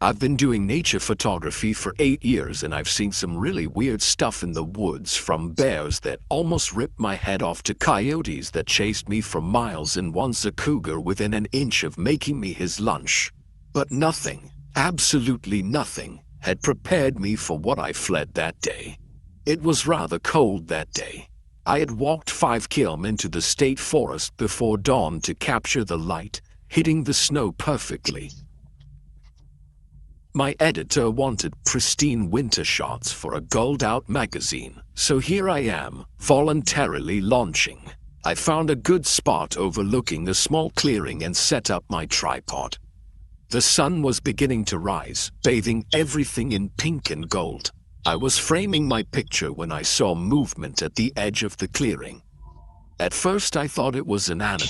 I've been doing nature photography for 8 years and I've seen some really weird stuff in the woods, from bears that almost ripped my head off to coyotes that chased me for miles and once a cougar within an inch of making me his lunch. But nothing, absolutely nothing, had prepared me for what I fled that day. It was rather cold that day. I had walked 5 km into the state forest before dawn to capture the light, hitting the snow perfectly. My editor wanted pristine winter shots for a gold-out magazine, so here I am, voluntarily launching. I found a good spot overlooking a small clearing and set up my tripod. The sun was beginning to rise, bathing everything in pink and gold. I was framing my picture when I saw movement at the edge of the clearing. At first I thought it was an animal,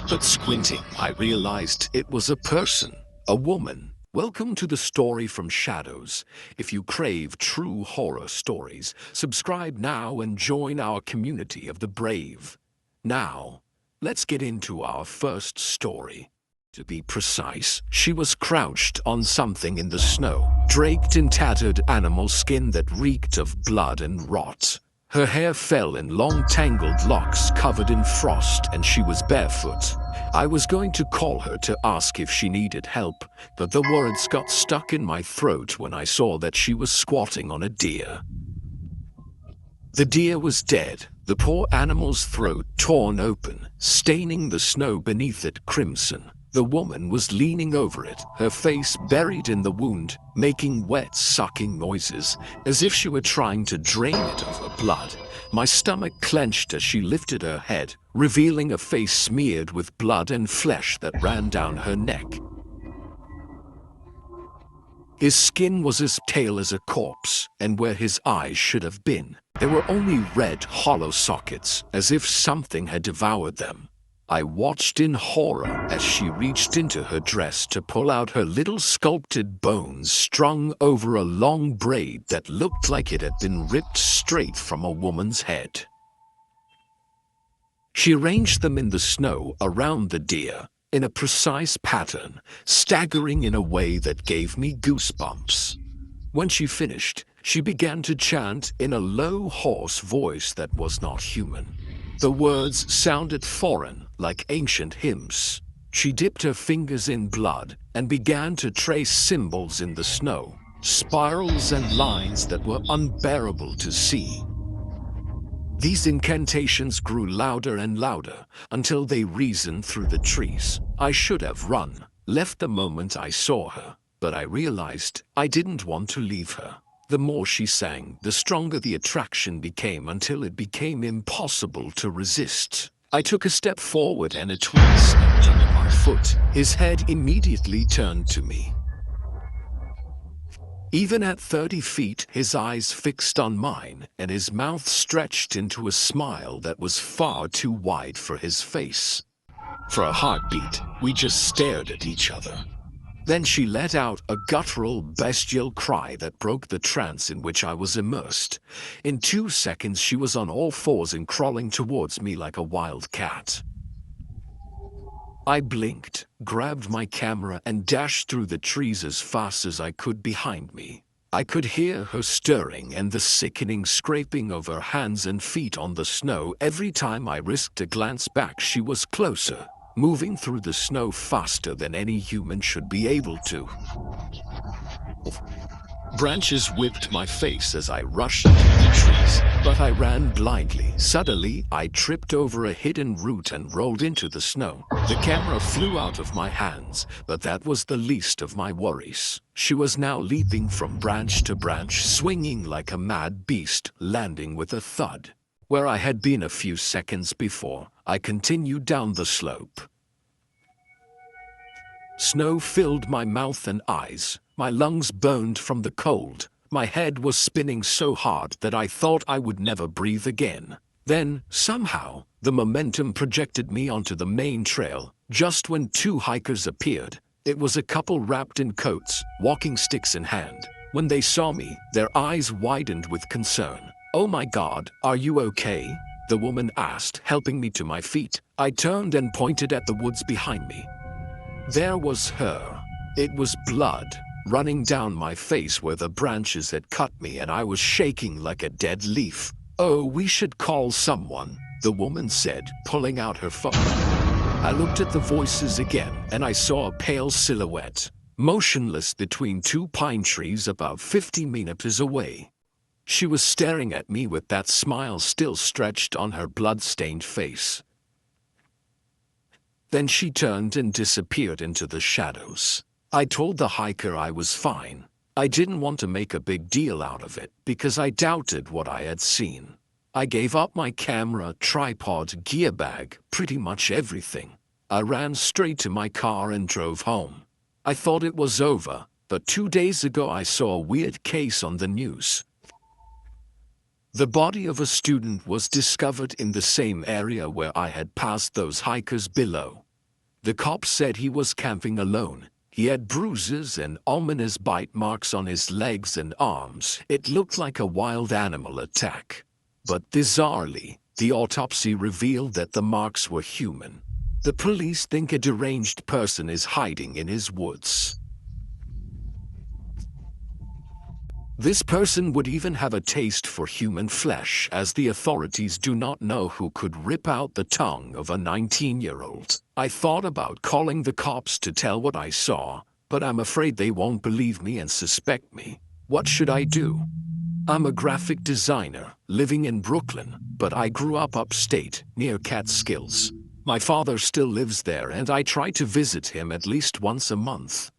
but squinting I realized it was a person, a woman. Welcome to the Story from Shadows. If you crave true horror stories, subscribe now and join our community of the brave. Now, let's get into our first story. To be precise, she was crouched on something in the snow, draped in tattered animal skin that reeked of blood and rot. Her hair fell in long tangled locks covered in frost, and she was barefoot. I was going to call her to ask if she needed help, but the words got stuck in my throat when I saw that she was squatting on a deer. The deer was dead, the poor animal's throat torn open, staining the snow beneath it crimson. The woman was leaning over it, her face buried in the wound, making wet, sucking noises, as if she were trying to drain it of her blood. My stomach clenched as she lifted her head, revealing a face smeared with blood and flesh that ran down her neck. His skin was as pale as a corpse, and where his eyes should have been, there were only red, hollow sockets, as if something had devoured them. I watched in horror as she reached into her dress to pull out her little sculpted bones strung over a long braid that looked like it had been ripped straight from a woman's head. She arranged them in the snow around the deer in a precise pattern, staggering in a way that gave me goosebumps. When she finished, she began to chant in a low, hoarse voice that was not human. The words sounded foreign, like ancient hymns. She dipped her fingers in blood and began to trace symbols in the snow, spirals and lines that were unbearable to see. These incantations grew louder and louder until they reasoned through the trees. I should have run, left the moment I saw her, but I realized I didn't want to leave her. The more she sang, the stronger the attraction became until it became impossible to resist. I took a step forward and a twig snapped under my foot. His head immediately turned to me. Even at 30 feet, his eyes fixed on mine, and his mouth stretched into a smile that was far too wide for his face. For a heartbeat, we just stared at each other. Then she let out a guttural, bestial cry that broke the trance in which I was immersed. In 2 seconds, she was on all fours and crawling towards me like a wild cat. I blinked, grabbed my camera, and dashed through the trees as fast as I could behind me. I could hear her stirring and the sickening scraping of her hands and feet on the snow. Every time I risked a glance back, she was closer, moving through the snow faster than any human should be able to. Branches whipped my face as I rushed into the trees, but I ran blindly. Suddenly, I tripped over a hidden root and rolled into the snow. The camera flew out of my hands, but that was the least of my worries. She was now leaping from branch to branch, swinging like a mad beast, landing with a thud. Where I had been a few seconds before, I continued down the slope. Snow filled my mouth and eyes. My lungs burned from the cold. My head was spinning so hard that I thought I would never breathe again. Then, somehow, the momentum projected me onto the main trail. Just when 2 hikers appeared, it was a couple wrapped in coats, walking sticks in hand. When they saw me, their eyes widened with concern. "Oh my God, are you okay?" the woman asked, helping me to my feet. I turned and pointed at the woods behind me. There was her. It was blood, running down my face where the branches had cut me and I was shaking like a dead leaf. "Oh, we should call someone," the woman said, pulling out her phone. I looked at the voices again and I saw a pale silhouette, motionless between two pine trees about 50 meters away. She was staring at me with that smile still stretched on her blood-stained face. Then she turned and disappeared into the shadows. I told the hiker I was fine. I didn't want to make a big deal out of it because I doubted what I had seen. I gave up my camera, tripod, gear bag, pretty much everything. I ran straight to my car and drove home. I thought it was over, but 2 days ago I saw a weird case on the news. The body of a student was discovered in the same area where I had passed those hikers below. The cops said he was camping alone. He had bruises and ominous bite marks on his legs and arms. It looked like a wild animal attack. But bizarrely, the autopsy revealed that the marks were human. The police think a deranged person is hiding in his woods. This person would even have a taste for human flesh, as the authorities do not know who could rip out the tongue of a 19-year-old. I thought about calling the cops to tell what I saw, but I'm afraid they won't believe me and suspect me. What should I do? I'm a graphic designer living in Brooklyn, but I grew up upstate near Catskills. My father still lives there and I try to visit him at least once a month.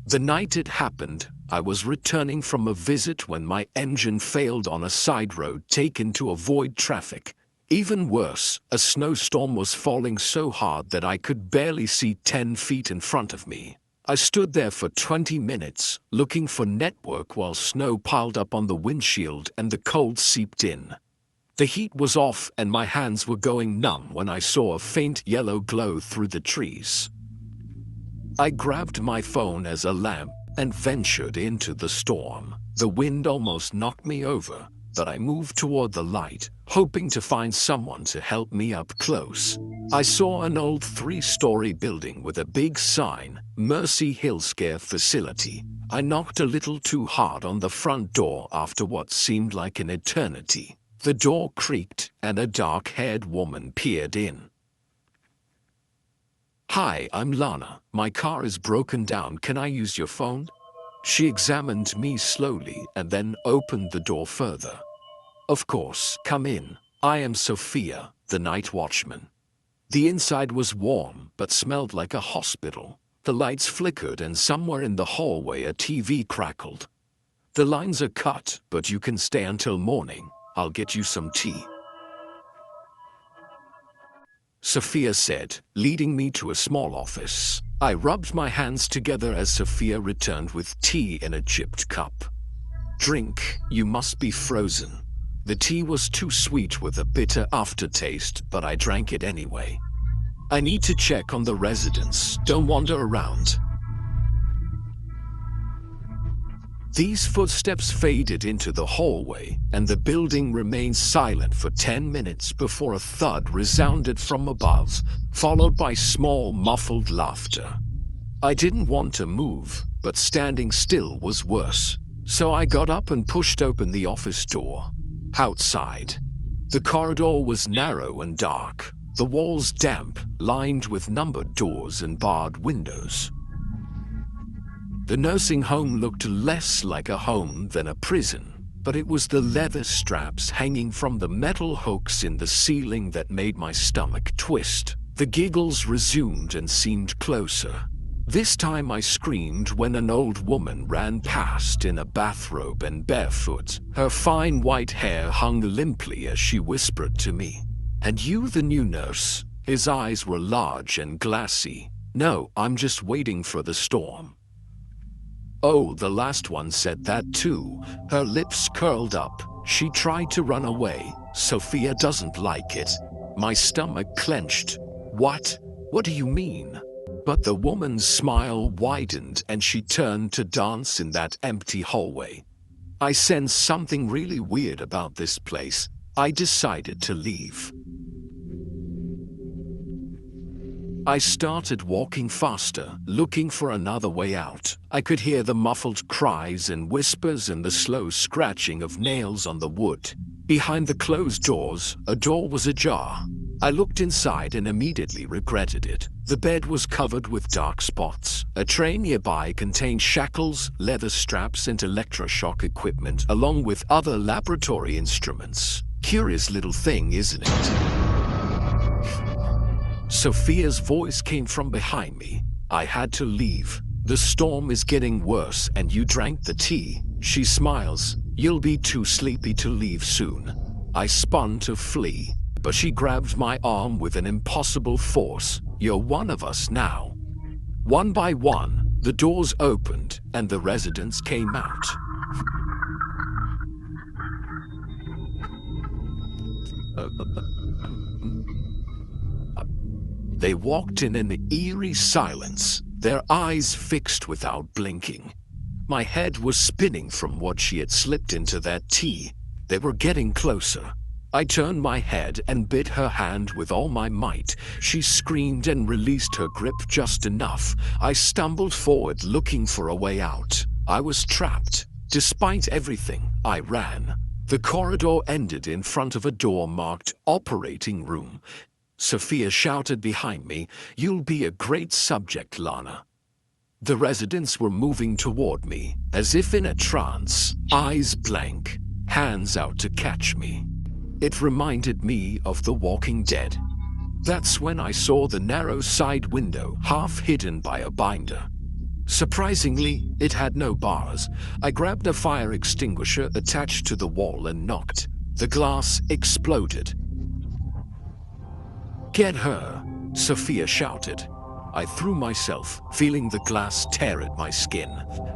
The night it happened, I was returning from a visit when my engine failed on a side road taken to avoid traffic. Even worse, a snowstorm was falling so hard that I could barely see 10 feet in front of me. I stood there for 20 minutes, looking for network while snow piled up on the windshield and the cold seeped in. The heat was off and my hands were going numb when I saw a faint yellow glow through the trees. I grabbed my phone as a lamp and ventured into the storm. The wind almost knocked me over, but I moved toward the light, hoping to find someone to help me up close. I saw an old 3-story building with a big sign, Mercy Hill Scare Facility. I knocked a little too hard on the front door after what seemed like an eternity. The door creaked and a dark-haired woman peered in. "Hi, I'm Lana. My car is broken down. Can I use your phone?" She examined me slowly and then opened the door further. "Of course, come in. I am Sophia, the night watchman." The inside was warm but smelled like a hospital. The lights flickered and somewhere in the hallway a TV crackled. "The lines are cut, but you can stay until morning. I'll get you some tea," Sophia said, leading me to a small office. I rubbed my hands together as Sophia returned with tea in a chipped cup. "Drink, you must be frozen." The tea was too sweet with a bitter aftertaste, but I drank it anyway. "I need to check on the residents. Don't wander around." These footsteps faded into the hallway, and the building remained silent for 10 minutes before a thud resounded from above, followed by small, muffled laughter. I didn't want to move, but standing still was worse, so I got up and pushed open the office door. Outside, the corridor was narrow and dark, the walls damp, lined with numbered doors and barred windows. The nursing home looked less like a home than a prison, but it was the leather straps hanging from the metal hooks in the ceiling that made my stomach twist. The giggles resumed and seemed closer. This time I screamed when an old woman ran past in a bathrobe and barefoot. Her fine white hair hung limply as she whispered to me, "And you the new nurse?" His eyes were large and glassy. "No, I'm just waiting for the storm." "Oh, the last one said that too." Her lips curled up. She tried to run away. "Sophia doesn't like it." My stomach clenched. What? What do you mean?" But the woman's smile widened and she turned to dance in that empty hallway. I sensed something really weird about this place. I decided to leave. I started walking faster, looking for another way out. I could hear the muffled cries and whispers and the slow scratching of nails on the wood. Behind the closed doors, a door was ajar. I looked inside and immediately regretted it. The bed was covered with dark spots. A tray nearby contained shackles, leather straps, and electroshock equipment, along with other laboratory instruments. Curious little thing, isn't it? Sophia's voice came from behind me. I had to leave. The storm is getting worse and you drank the tea. She smiles. You'll be too sleepy to leave soon. I spun to flee, but she grabbed my arm with an impossible force. You're one of us now. One by one, the doors opened and the residents came out. They walked in an eerie silence, their eyes fixed without blinking. My head was spinning from what she had slipped into that tea. They were getting closer. I turned my head and bit her hand with all my might. She screamed and released her grip just enough. I stumbled forward looking for a way out. I was trapped. Despite everything, I ran. The corridor ended in front of a door marked Operating Room. Sophia shouted behind me, "You'll be a great subject, Lana." The residents were moving toward me, as if in a trance, eyes blank, hands out to catch me. It reminded me of The Walking Dead. That's when I saw the narrow side window, half hidden by a binder. Surprisingly, it had no bars. I grabbed a fire extinguisher attached to the wall and knocked. The glass exploded. "Get her!" Sophia shouted. I threw myself, feeling the glass tear at my skin.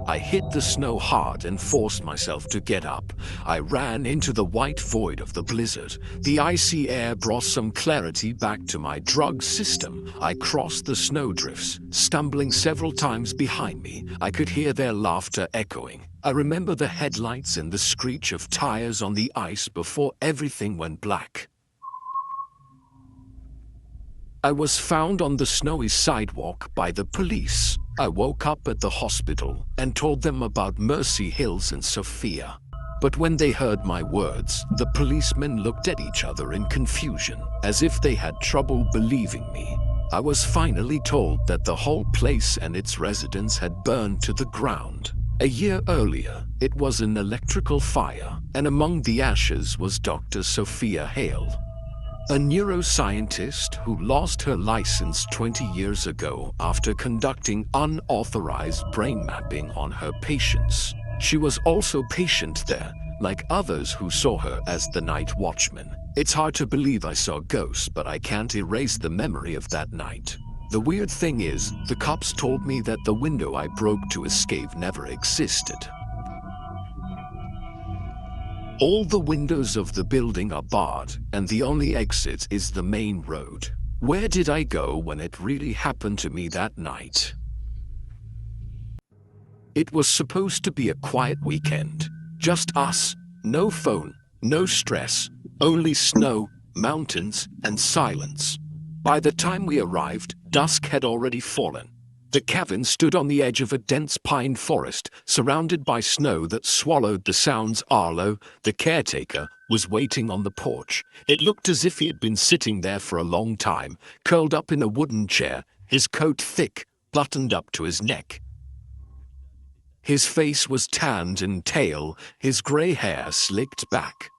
I hit the snow hard and forced myself to get up. I ran into the white void of the blizzard. The icy air brought some clarity back to my drug system. I crossed the snowdrifts, stumbling several times behind me. I could hear their laughter echoing. I remember the headlights and the screech of tires on the ice before everything went black. I was found on the snowy sidewalk by the police. I woke up at the hospital and told them about Mercy Hills and Sophia. But when they heard my words, the policemen looked at each other in confusion, as if they had trouble believing me. I was finally told that the whole place and its residents had burned to the ground. A year earlier, it was an electrical fire, and among the ashes was Dr. Sophia Hale, a neuroscientist who lost her license 20 years ago after conducting unauthorized brain mapping on her patients. She was also patient there, like others who saw her as the night watchman. It's hard to believe I saw ghosts, but I can't erase the memory of that night. The weird thing is, the cops told me that the window I broke to escape never existed. All the windows of the building are barred, and the only exit is the main road. Where did I go when it really happened to me that night? It was supposed to be a quiet weekend. Just us. No phone, no stress, only snow, mountains, and silence. By the time we arrived, dusk had already fallen. The cabin stood on the edge of a dense pine forest, surrounded by snow that swallowed the sounds. Arlo, the caretaker, was waiting on the porch. It looked as if he had been sitting there for a long time, curled up in a wooden chair, his coat thick, buttoned up to his neck. His face was tanned and pale, his gray hair slicked back.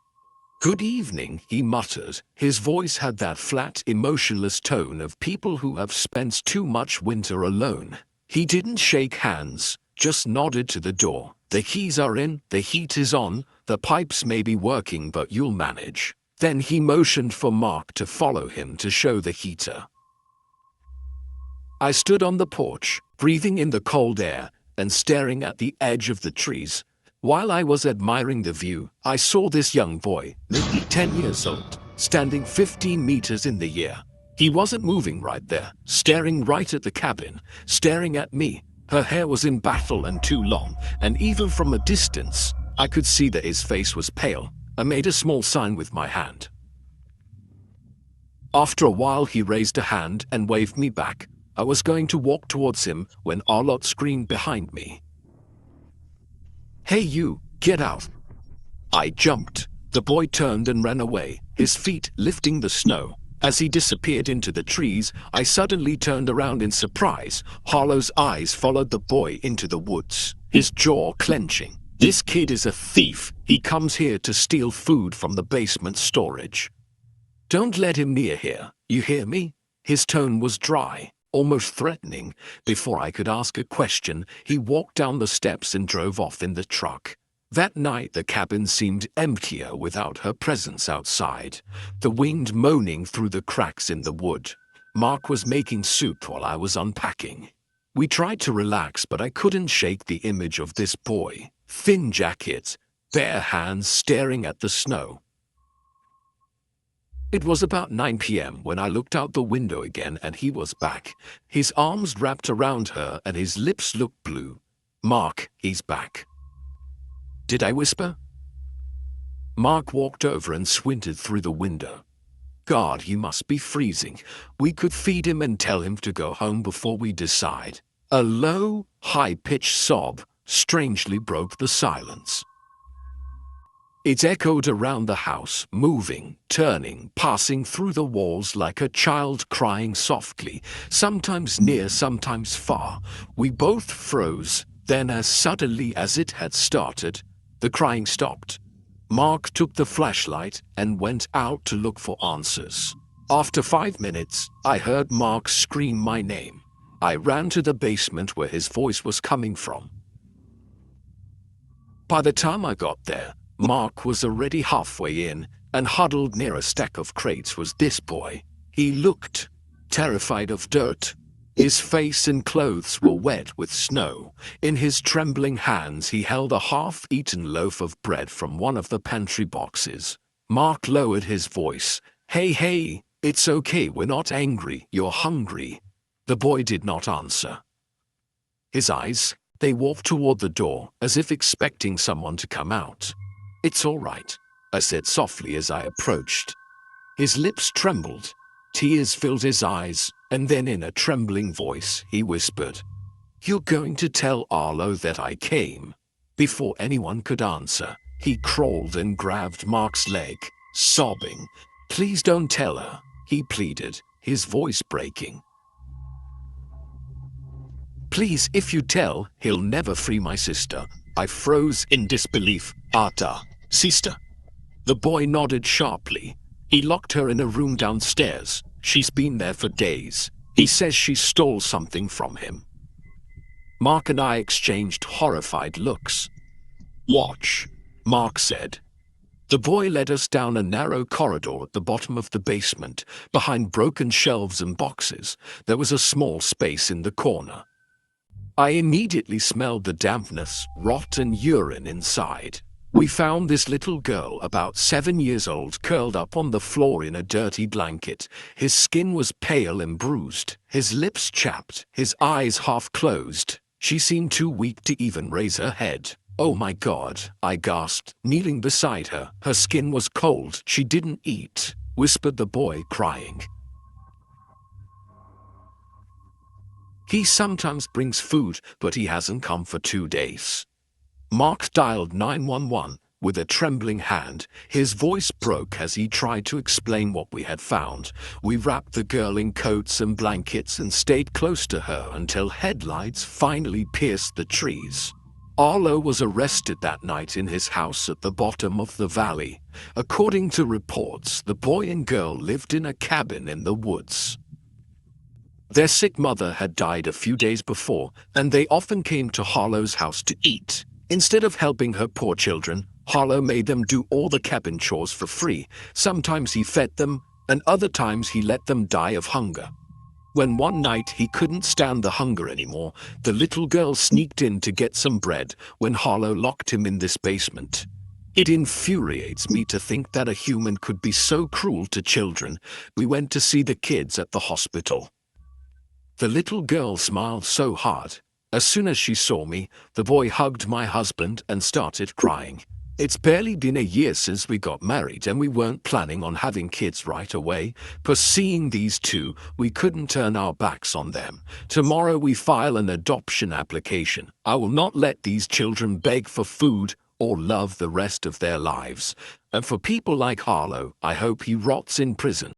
"Good evening," he muttered. His voice had that flat, emotionless tone of people who have spent too much winter alone. He didn't shake hands, just nodded to the door. "The keys are in, the heat is on, the pipes may be working but you'll manage." Then he motioned for Mark to follow him to show the heater. I stood on the porch, breathing in the cold air and staring at the edge of the trees. While I was admiring the view, I saw this young boy, maybe 10 years old, standing 15 meters in the air. He wasn't moving right there, staring right at the cabin, staring at me. Her hair was in battle and too long, and even from a distance, I could see that his face was pale. I made a small sign with my hand. After a while he raised a hand and waved me back. I was going to walk towards him when Arlott screamed behind me. "Hey you, get out!" I jumped. The boy turned and ran away, his feet lifting the snow. As he disappeared into the trees, I suddenly turned around in surprise. Harlow's eyes followed the boy into the woods, his jaw clenching. "This kid is a thief. He comes here to steal food from the basement storage. Don't let him near here, you hear me?" His tone was dry, almost threatening. Before I could ask a question, he walked down the steps and drove off in the truck. That night the cabin seemed emptier without her presence outside, the wind moaning through the cracks in the wood. Mark was making soup while I was unpacking. We tried to relax, but I couldn't shake the image of this boy, thin jacket, bare hands staring at the snow. It was about 9 p.m. when I looked out the window again and he was back, his arms wrapped around her and his lips looked blue. "Mark, he's back." Did I whisper? Mark walked over and squinted through the window. God, he must be freezing. We could feed him and tell him to go home before we decide. A low, high-pitched sob strangely broke the silence. It echoed around the house, moving, turning, passing through the walls like a child crying softly, sometimes near, sometimes far. We both froze. Then, as suddenly as it had started, the crying stopped. Mark took the flashlight and went out to look for answers. After 5 minutes, I heard Mark scream my name. I ran to the basement where his voice was coming from. By the time I got there, Mark was already halfway in, and huddled near a stack of crates was this boy. He looked terrified of dirt. His face and clothes were wet with snow. In his trembling hands he held a half-eaten loaf of bread from one of the pantry boxes. Mark lowered his voice. Hey, it's okay, we're not angry, you're hungry." The boy did not answer. His eyes, they walked toward the door, as if expecting someone to come out. "It's all right," I said softly as I approached. His lips trembled. Tears filled his eyes, and then in a trembling voice he whispered, "You're going to tell Arlo that I came?" Before anyone could answer, he crawled and grabbed Mark's leg, sobbing. "Please don't tell her," he pleaded, his voice breaking. "Please, if you tell, he'll never free my sister." I froze in disbelief. "Arta, sister?" The boy nodded sharply. "He locked her in a room downstairs. She's been there for days. He says she stole something from him." Mark and I exchanged horrified looks. "Watch," Mark said. The boy led us down a narrow corridor at the bottom of the basement. Behind broken shelves and boxes, there was a small space in the corner. I immediately smelled the dampness, rot and urine inside. We found this little girl, about 7 years old, curled up on the floor in a dirty blanket. His skin was pale and bruised, his lips chapped, his eyes half closed. She seemed too weak to even raise her head. "Oh my God," I gasped, kneeling beside her. "Her skin was cold. She didn't eat," whispered the boy, crying. "He sometimes brings food, but he hasn't come for 2 days." Mark dialed 911 with a trembling hand. His voice broke as he tried to explain what we had found. We wrapped the girl in coats and blankets and stayed close to her until headlights finally pierced the trees. Arlo was arrested that night in his house at the bottom of the valley. According to reports, the boy and girl lived in a cabin in the woods. Their sick mother had died a few days before, and they often came to Harlow's house to eat. Instead of helping her poor children, Harlow made them do all the cabin chores for free. Sometimes he fed them, and other times he let them die of hunger. When one night he couldn't stand the hunger anymore, the little girl sneaked in to get some bread when Harlow locked him in this basement. It infuriates me to think that a human could be so cruel to children. We went to see the kids at the hospital. The little girl smiled so hard. As soon as she saw me, the boy hugged my husband and started crying. It's barely been a year since we got married and we weren't planning on having kids right away, but seeing these two, we couldn't turn our backs on them. Tomorrow we file an adoption application. I will not let these children beg for food or love the rest of their lives. And for people like Harlow, I hope he rots in prison.